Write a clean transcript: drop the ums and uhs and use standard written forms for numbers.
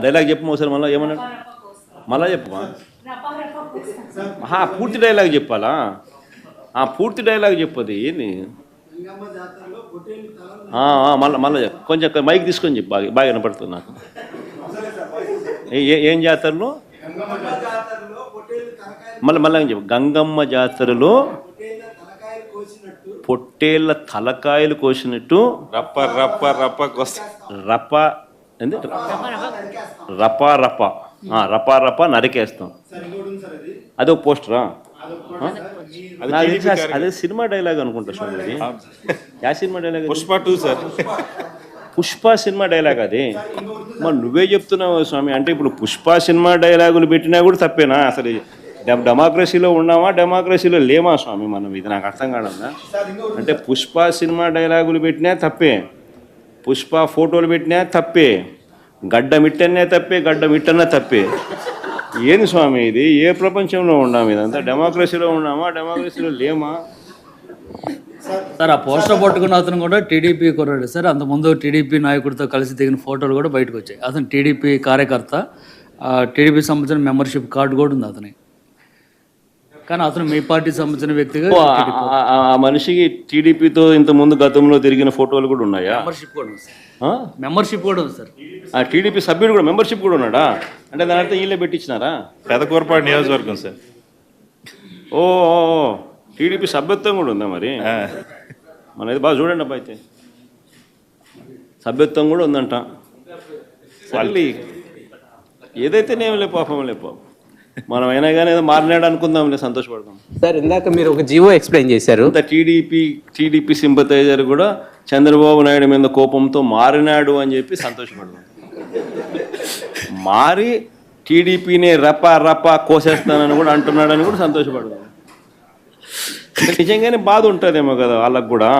Dialogue చెప్పు ఒకసారి మళ్ళీ ఏమన్నాడు మళ్ళా చెప్పమా పూర్తి డైలాగ్ చెప్పాలా పూర్తి డైలాగ్ చెప్పది ఏంది మళ్ళీ కొంచెం మైక్ తీసుకొని చెప్పు బాగా వినపడుతుంది నాకు ఏం జాతరలో మళ్ళీ చెప్పు గంగమ్మ జాతరలో పొట్టేళ్ళ తలకాయలు కోసినట్టు రప్ప రప్ప రప్ప రప్ప ఏంది రపా రప రపా రప నరికేస్తాం. అదే ఒక పోస్టరా? అదే సినిమా డైలాగ్ అనుకుంటా స్వామి. Yeah cinema dialogue? Pushpa 2 sir. Pushpa cinema dialogue అది. మరి నువ్వే చెప్తున్నావు స్వామి. అంటే ఇప్పుడు పుష్ప సినిమా డైలాగులు పెట్టినా కూడా తప్పేనా? అసలు డెమోక్రసీలో ఉన్నామా డెమోక్రసీలో లేమా స్వామి మనం? ఇది నాకు అర్థం కాదన్నా. అంటే పుష్ప సినిమా డైలాగులు పెట్టినా తప్పే, పుష్ప ఫోటోలు పెట్టినా తప్పే, గడ్డ మిట్టనే తప్పే, గడ్డ మిట్టనే తప్పే. ఏంది స్వామి ఇది? ఏ ప్రపంచంలో ఉన్నాము? ఇదంతా డెమోక్రసీలో ఉన్నామా డెమోక్రసీలో లేమా? సార్ ఆ పోస్టర్ పట్టుకున్న అతను కూడా టీడీపీ కుర్రాడు సార్. అంతకుముందు టీడీపీ నాయకుడితో కలిసి దిగిన ఫోటోలు కూడా బయటకు వచ్చాయి. అతను టీడీపీ కార్యకర్త, టీడీపీ సంబంధించిన మెంబర్షిప్ కార్డు కూడా ఉంది అతని. కానీ అతను మీ పార్టీ సంబంధించిన వ్యక్తిగా ఆ మనిషికి టీడీపీతో ఇంత ముందు గతంలో తిరిగిన ఫోటోలు కూడా ఉన్నాయా? మెంబర్షిప్ కూడా ఉంది సార్. మెంబర్షిప్ కూడా ఉంది సార్. ఆ టీడీపీ సభ్యుడు కూడా మెంబర్షిప్ కూడా ఉన్నాడా? అంటే దాని అర్థం వీళ్ళే పెట్టించినారా? పెదకూరపాడు నియోజకవర్గం సార్. ఓ టీడీపీ సభ్యత్వం కూడా ఉందా మరి? మనది బాగా చూడండి అబ్బా. అయితే సభ్యత్వం కూడా ఉందంట. మళ్ళీ ఏదైతేనేమి లే పాపం లే పాపం. మనం అయినా కానీ ఏదో మారినాడు అనుకుందాంలే, సంతోషపడదాం. సార్ ఇందాక మీరు ఒక జీవో ఎక్స్ప్లెయిన్ చేశారు. టీడీపీ సింపతైజర్ కూడా చంద్రబాబు నాయుడు మీద కోపంతో మారినాడు అని చెప్పి సంతోషపడదాం. మారి టీడీపీని రప కోసేస్తానని కూడా అంటున్నాడని కూడా సంతోషపడదాం. నిజంగానే బాధ ఉంటుందేమో కదా వాళ్ళకు కూడా.